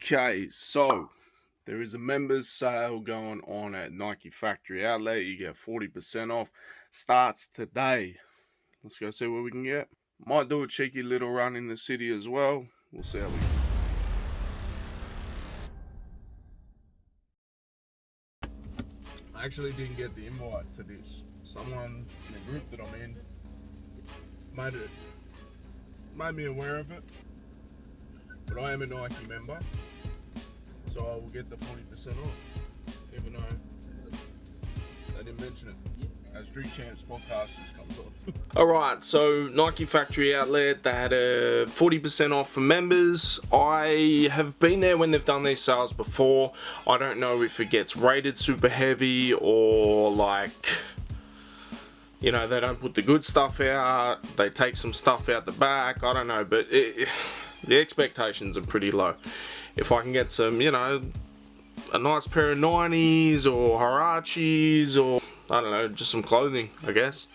Okay, so there is a members sale going on at Nike Factory Outlet. You get 40% off. Starts today. Let's go see what we can get. Might do a cheeky little run in the city as well. We'll see how we go. I actually didn't get the invite to this. Someone in a group that I'm in made me aware of it. But I am a Nike member, so I will get the 40% off, even though they didn't mention it. As Street Champs podcast just comes on. Alright, so Nike Factory Outlet, they had a 40% off for members. I have been there when they've done these sales before. I don't know if it gets rated super heavy or like, you know, they don't put the good stuff out, they take some stuff out the back, I don't know, but the expectations are pretty low. If I can get some, you know, a nice pair of 90s or Huaraches or, I don't know, just some clothing, I guess.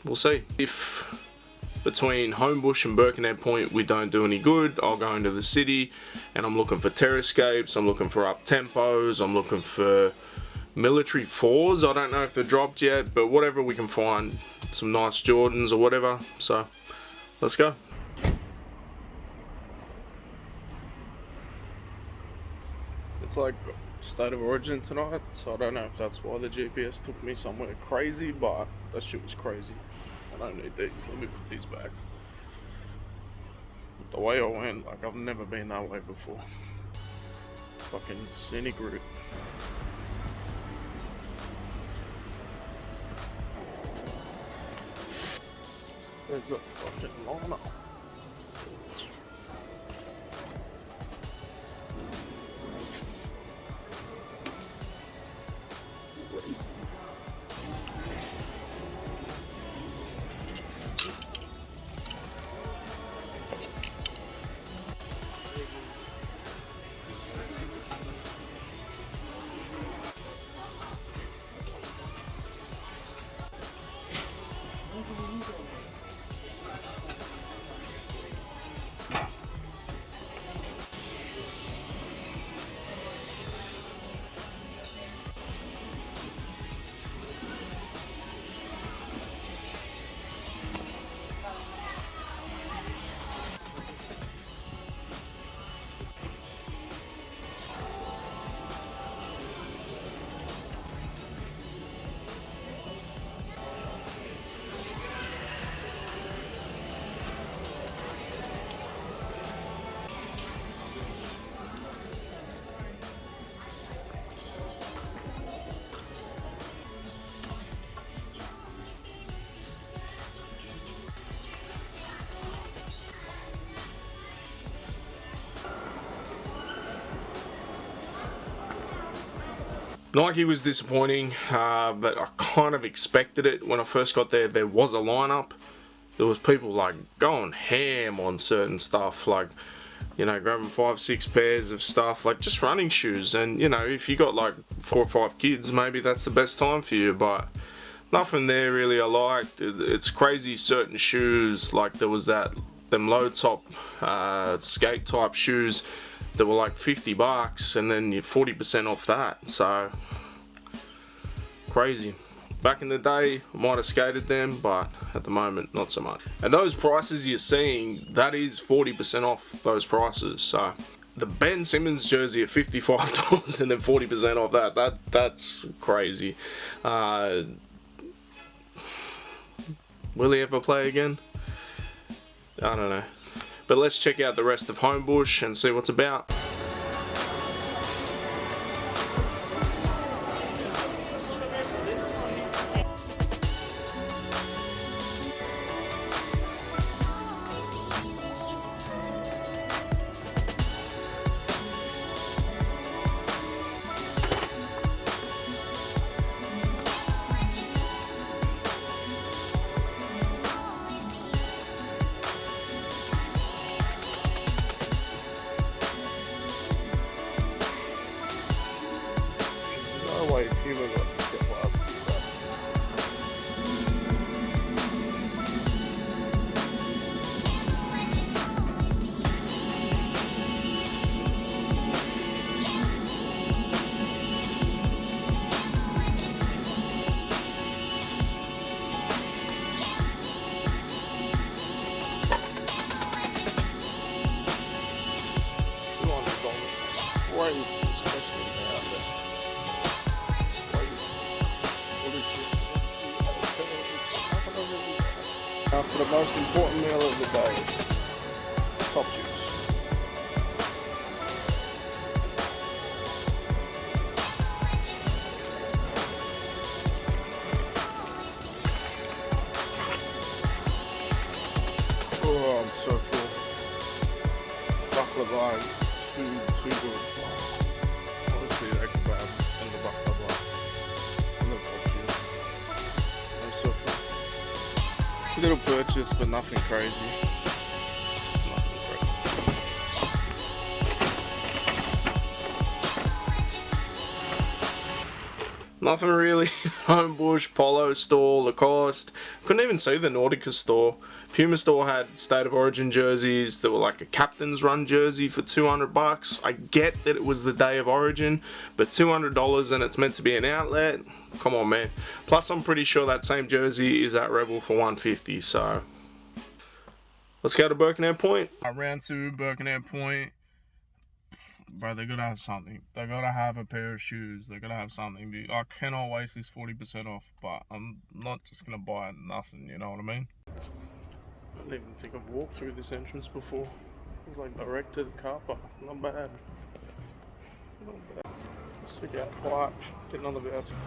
We'll see. If between Homebush and Birkenhead Point we don't do any good, I'll go into the city and I'm looking for Terrascapes, I'm looking for up-tempos, I'm looking for military 4s. I don't know if they're dropped yet, but whatever we can find, some nice Jordans or whatever. So, let's go. It's like State of Origin tonight, so I don't know if that's why the GPS took me somewhere crazy, but that shit was crazy. I don't need these, let me put these back. The way I went, like I've never been that way before. Fucking scenic route. There's a fucking lineup. Nike was disappointing, but I kind of expected it. When I first got there, there was a lineup. There was people like going ham on certain stuff, like, you know, grabbing 5-6 pairs of stuff, like just running shoes. And, you know, if you got like 4 or 5 kids, maybe that's the best time for you, but nothing there really I liked. It's crazy, certain shoes, like there was them low top skate type shoes that were like $50 and then you're 40% off that, so crazy. Back in the day I might have skated them, but at the moment not so much. And those prices you're seeing, that is 40% off those prices. So the Ben Simmons jersey at $55 and then 40% off that's crazy. Will he ever play again? I don't know. But let's check out the rest of Homebush and see what's about. Way Fume got set last year. crazy, especially now that now for the most important meal of the day, top juice. Oh, I'm so full. Baklava is too good. Honestly, the kebab and the baklava and the top juice. I'm so full. Little purchase, but nothing crazy. Nothing really. Homebush, Polo store, Lacoste. Couldn't even see the Nautica store. Fume store had State of Origin jerseys that were like a captain's run jersey for $200. I get that it was the day of Origin, but $200 and it's meant to be an outlet? Come on, man. Plus, I'm pretty sure that same jersey is at Rebel for $150, so let's go to Birkenhead Point. Round 2, Birkenhead Point. Bro, they gotta have something. They gotta have a pair of shoes. They gotta have something. I cannot waste this 40% off, but I'm not just gonna buy nothing, you know what I mean? I don't even think I've walked through this entrance before. It's like direct to the car park. Not bad. Not bad. Let's stick out quiet. Get another bit outside.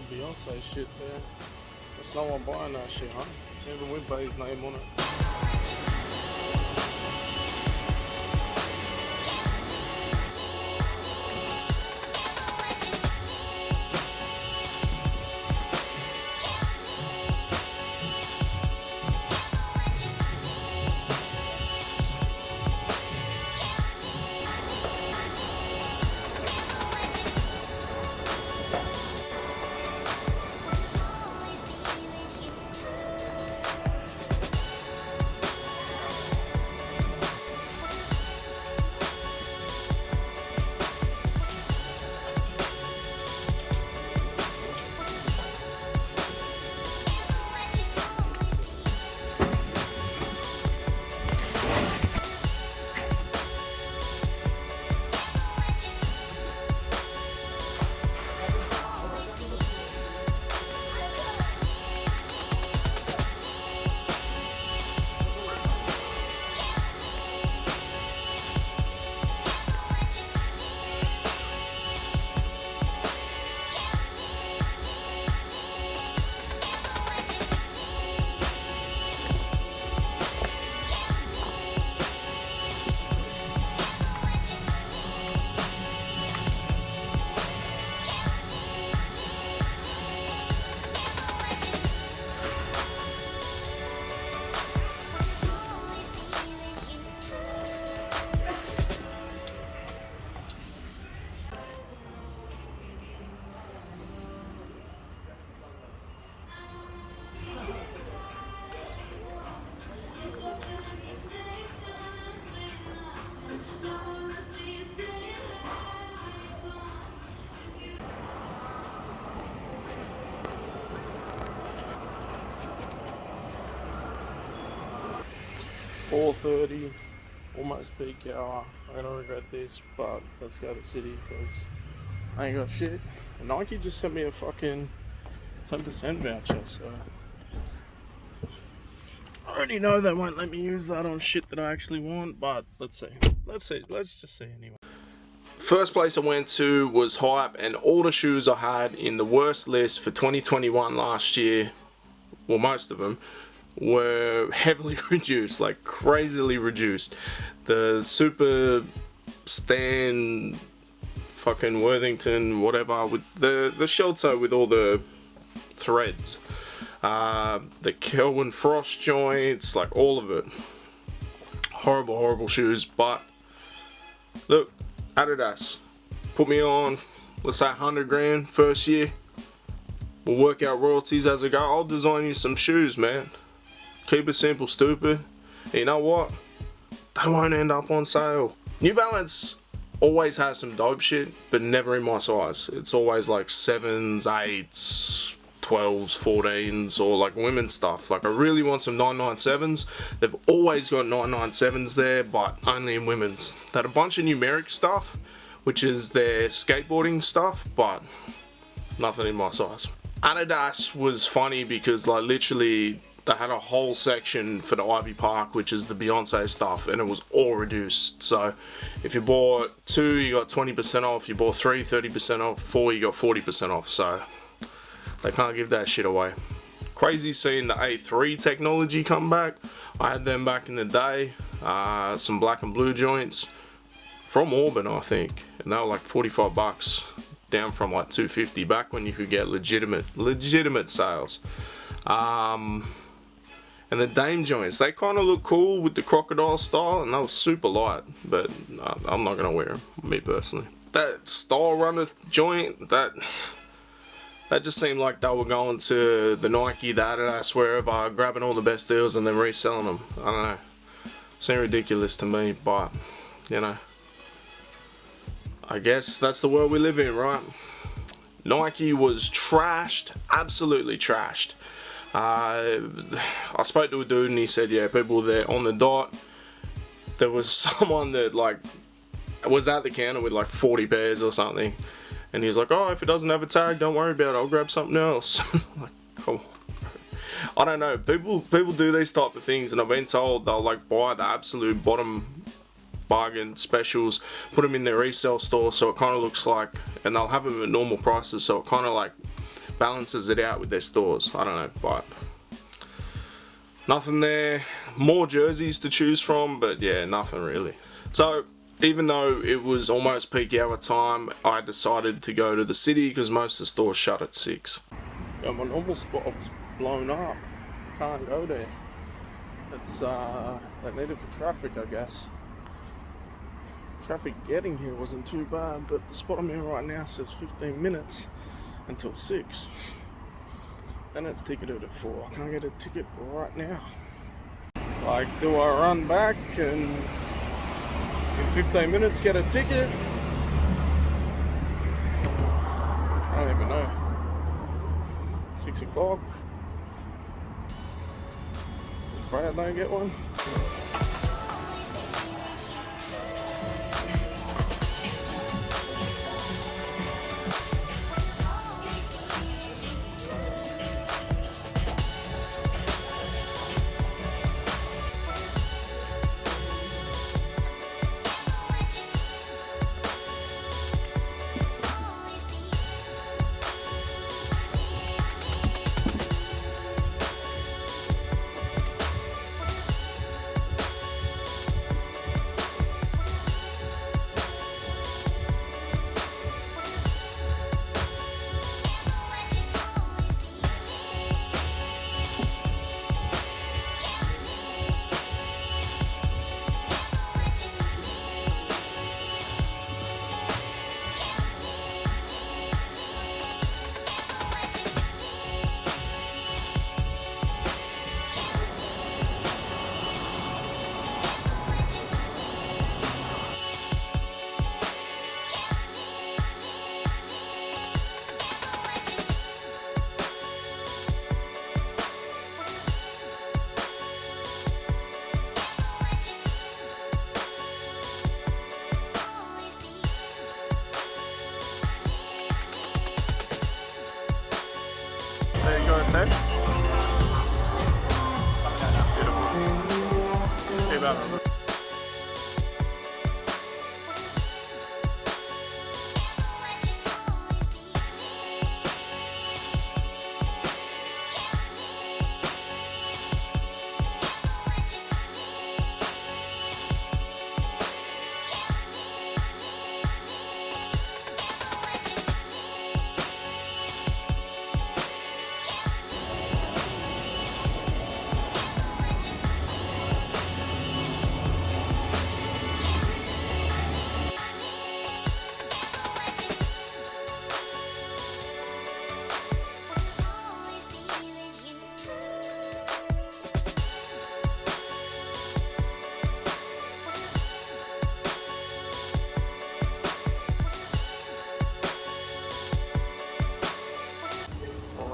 Beyonce shit there. There's no one buying that shit, huh? Even with Bay's name on it. 4:30, almost peak hour. I'm gonna regret this, but let's go to the city because I ain't got shit. And Nike just sent me a fucking 10% voucher, so I already know they won't let me use that on shit that I actually want, but let's see. Let's just see anyway. First place I went to was Hype, and all the shoes I had in the worst list for 2021 last year, well, most of them, were heavily reduced, like crazily reduced. The Super Stan fucking Worthington, whatever, with the shell toe with all the threads. The Kelvin Frost joints, like all of it. Horrible, horrible shoes, but look, Adidas, put me on, let's say 100 grand first year. We'll work out royalties as I go. I'll design you some shoes, man. Keep it simple, stupid. And you know what? They won't end up on sale. New Balance always has some dope shit, but never in my size. It's always like 7s, 8s, 12s, 14s, or like women's stuff. Like I really want some 997s. They've always got 997s there, but only in women's. They had a bunch of numeric stuff, which is their skateboarding stuff, but nothing in my size. Adidas was funny because like literally they had a whole section for the Ivy Park, which is the Beyonce stuff, and it was all reduced. So if you bought 2, you got 20% off. You bought 3, 30% off. 4, you got 40% off. So they can't give that shit away. Crazy seeing the A3 technology come back. I had them back in the day. Some black and blue joints from Auburn, I think, and they were like 45 bucks, down from like 250 back when you could get legitimate sales. And the Dame joints, they kind of look cool with the crocodile style, and they were super light, but I'm not gonna wear them, me personally. That Style Runner joint, that just seemed like they were going to the Nike, the Adidas, wherever, grabbing all the best deals and then reselling them. I don't know. Seemed ridiculous to me, but you know, I guess that's the world we live in, right? Nike was trashed, absolutely trashed. I spoke to a dude and he said, yeah, people there on the dot. There was someone that like was at the counter with like 40 pairs or something, and he's like, oh, if it doesn't have a tag, don't worry about it, I'll grab something else. Like, come on, bro. I don't know, people do these type of things, and I've been told they'll like buy the absolute bottom bargain specials, put them in their resale store, so it kind of looks like, and they'll have them at normal prices, so it kind of like balances it out with their stores. I don't know, but nothing there. More jerseys to choose from, but yeah, nothing really. So even though it was almost peak hour time, I decided to go to the city because most of the stores shut at 6. Yeah, my normal spot was blown up. Can't go there. It's they need it for traffic, I guess. Traffic getting here wasn't too bad, but the spot I'm in right now says 15 minutes until 6. Then it's ticketed at 4. I can't get a ticket right now. Like, do I run back and in 15 minutes get a ticket? I don't even know. 6 o'clock. Just pray I don't get one. head. Beautiful. Keep at it.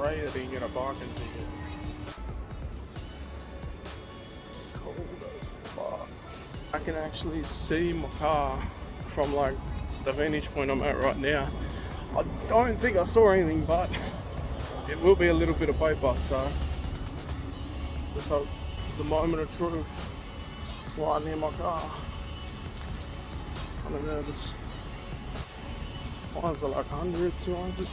I didn't get a bargain ticket. Cold as fuck. I can actually see my car from like the vantage point I'm at right now. I don't think I saw anything, but it will be a little bit of paper, so let's hope it's the moment of truth right near my car. I'm nervous. Mine's are like 100, 200.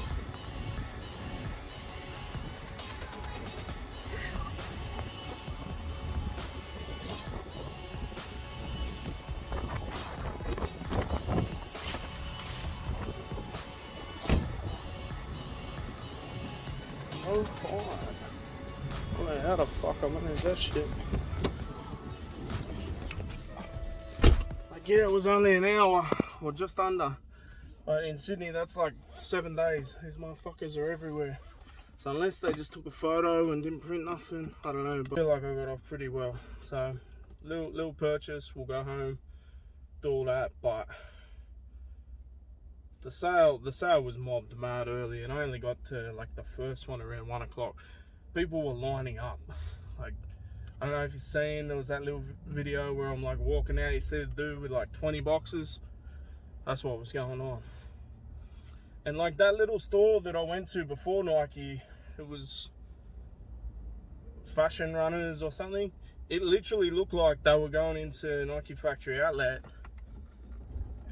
Oh, fine. I don't know how the fuck I managed that shit. Like, yeah, it was only an hour, or just under. But in Sydney, that's like 7 days. These motherfuckers are everywhere. So unless they just took a photo and didn't print nothing, I don't know. But I feel like I got off pretty well. So, little purchase, we'll go home, do all that, but the sale was mobbed mad early, and I only got to like the first one around 1 o'clock. People were lining up. Like, I don't know if you've seen, there was that little video where I'm like walking out, you see the dude with like 20 boxes. That's what was going on. And like that little store that I went to before Nike, it was Fashion Runners or something. It literally looked like they were going into Nike factory outlet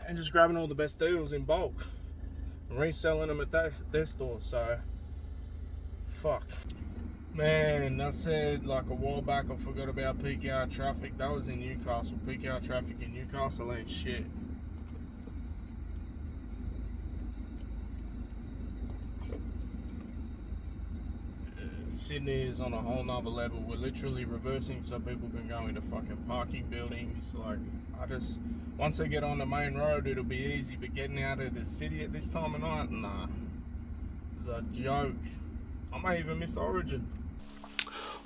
and just grabbing all the best deals in bulk and reselling them at their store. So fuck, man. I said like a while back I forgot about peak hour traffic. That was in Newcastle. Peak hour traffic in Newcastle ain't shit. Sydney is on a whole nother level. We're literally reversing so people can go into fucking parking buildings. Like, once they get on the main road, it'll be easy, but getting out of the city at this time of night, nah, it's a joke. I may even miss Origin.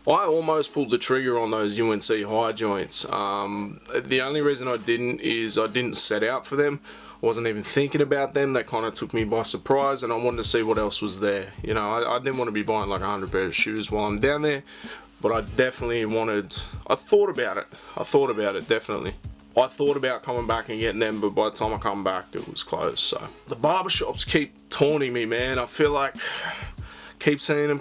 I almost pulled the trigger on those UNC high joints. The only reason I didn't is I didn't set out for them. I wasn't even thinking about them. That kind of took me by surprise, and I wanted to see what else was there. You know, I didn't want to be buying like 100 pairs of shoes while I'm down there, but I definitely I thought about it, definitely. I thought about coming back and getting them, but by the time I come back, it was closed. So the barbershops keep taunting me, man. I feel like keep seeing them,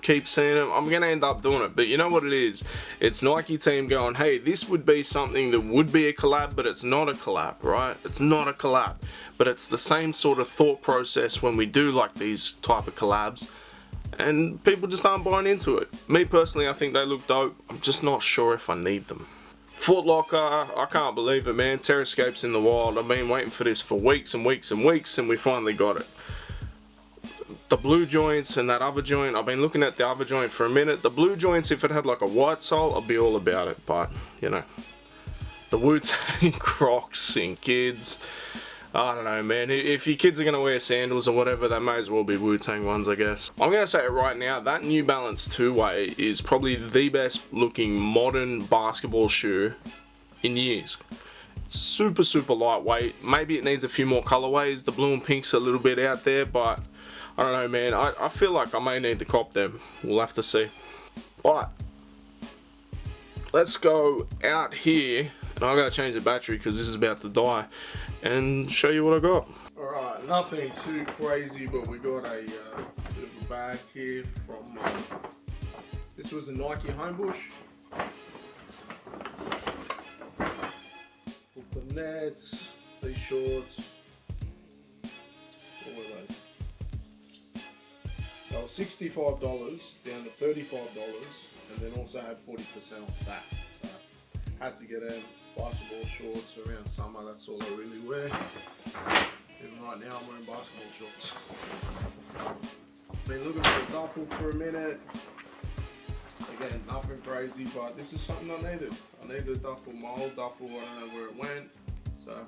I'm gonna end up doing it. But you know what it is? It's Nike team going, hey, this would be something that would be a collab, but it's not a collab, right? It's not a collab, but it's the same sort of thought process when we do like these type of collabs, and people just aren't buying into it. Me personally, I think they look dope. I'm just not sure if I need them. Foot Locker, I can't believe it, man. Terrascape's in the wild. I've been waiting for this for weeks and weeks and weeks, and we finally got it. The blue joints and that other joint, I've been looking at the other joint for a minute. The blue joints, if it had like a white sole, I'd be all about it. But, you know, the Wu-Tang Crocs and kids, I don't know, man. If your kids are going to wear sandals or whatever, they may as well be Wu-Tang ones, I guess. I'm going to say it right now, that New Balance 2-Way is probably the best looking modern basketball shoe in years. It's super, super lightweight. Maybe it needs a few more colorways. The blue and pink's a little bit out there, but I don't know, man. I feel like I may need to cop them. We'll have to see. But let's go out here, and I gotta change the battery because this is about to die, and show you what I got. Alright, nothing too crazy, but we got a bit of a bag here from This was a Nike Homebush. Put the nets, these shorts. What were they? They were $65 down to $35, and then also had 40% off that. So had to get them. Basketball shorts around summer, that's all I really wear. Even right now I'm wearing basketball shorts. Been looking for a duffel for a minute. Again, nothing crazy, but this is something I needed. I needed a duffel, my old duffel, I don't know where it went. So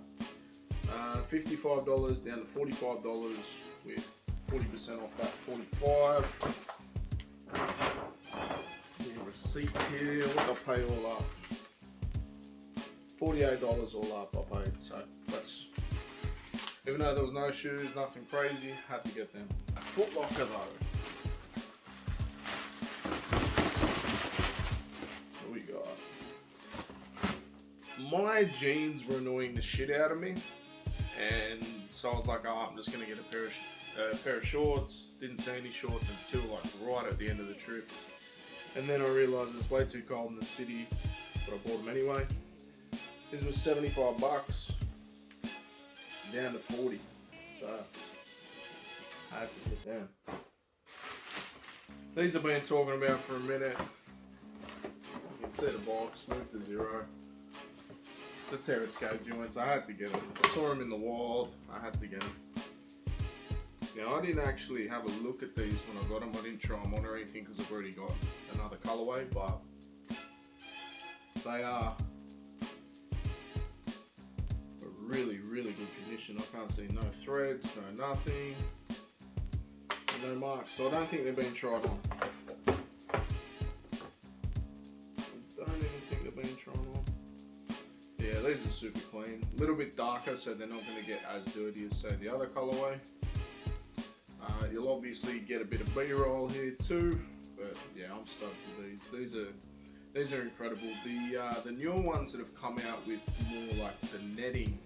$55 down to $45 with 40% off that 45. The receipt here, what did I pay all up? $48 all up I paid, so that's, even though there was no shoes, nothing crazy, had to get them. A Foot Locker though. What we got? My jeans were annoying the shit out of me, and so I was like, oh, I'm just gonna get a pair of shorts. Didn't see any shorts until like right at the end of the trip, and then I realised it's way too cold in the city, but I bought them anyway. This was $75, down to 40, so I had to get them. These I've been talking about for a minute. You can see the box, moved to 0. It's the Terrascape joints, I had to get them. I saw them in the wild, I had to get them. Now I didn't actually have a look at these when I got them, I didn't try them on or anything because I've already got another colourway, but they are really good condition. I can't see no threads, no nothing, no marks, so I don't think they've been tried on. I don't even think they've been tried on. Yeah, these are super clean, a little bit darker, so they're not going to get as dirty as say the other colorway. You'll obviously get a bit of B-roll here too, but yeah, I'm stoked with these. These are incredible. The newer ones that have come out with more like the netting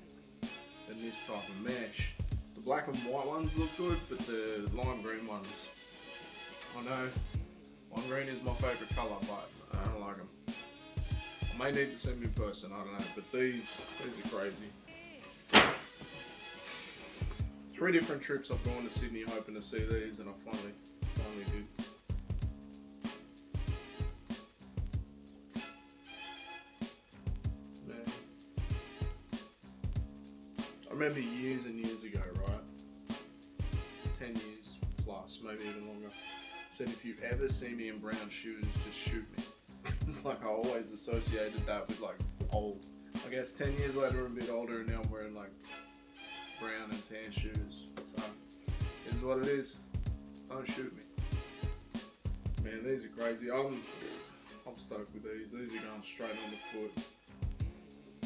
than this type of mesh. The black and white ones look good, but the lime green ones, I know lime green is my favourite colour, but I don't like them. I may need to see them in person, I don't know, but these are crazy. 3 different trips I've gone to Sydney hoping to see these, and I finally did. I remember years and years ago, right? 10 years plus, maybe even longer. Said if you ever see me in brown shoes, just shoot me. It's like I always associated that with like old. I guess 10 years later I'm a bit older and now I'm wearing like brown and tan shoes. So it is what it is. Don't shoot me. Man, these are crazy. I'm stoked with these. These are going straight on the foot.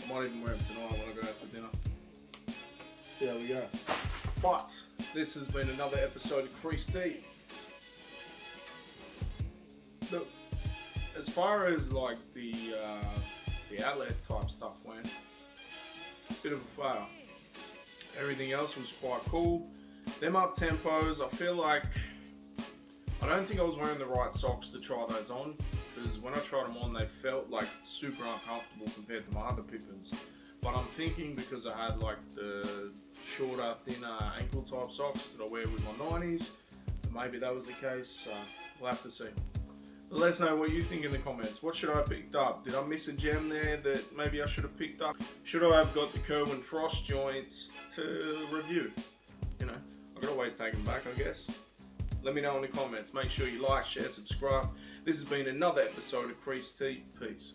I might even wear them tonight when I go out to dinner. See how we go. But this has been another episode of Creased. Look, as far as like the outlet type stuff went, bit of a fail. Everything else was quite cool. Them up tempos, I feel like I don't think I was wearing the right socks to try those on, because when I tried them on they felt like super uncomfortable compared to my other pippins. But I'm thinking because I had like the shorter, thinner ankle type socks that I wear with my 90s, maybe that was the case, so we'll have to see. But let us know what you think in the comments. What should I have picked up? Did I miss a gem there that maybe I should have picked up? Should I have got the Kerwin Frost joints to review? You know, I could always take them back, I guess. Let me know in the comments. Make sure you like, share, subscribe. This has been another episode of Creased. Peace.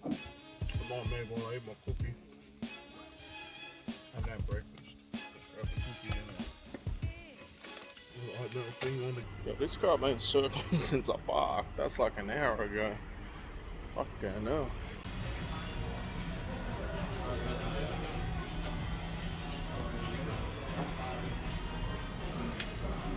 I might maybe want to eat my cookie. Have that breakfast. Just wrap a cookie in it. Little thing on the. Yeah, this car been circling since I parked. That's like an hour ago. Fucking hell.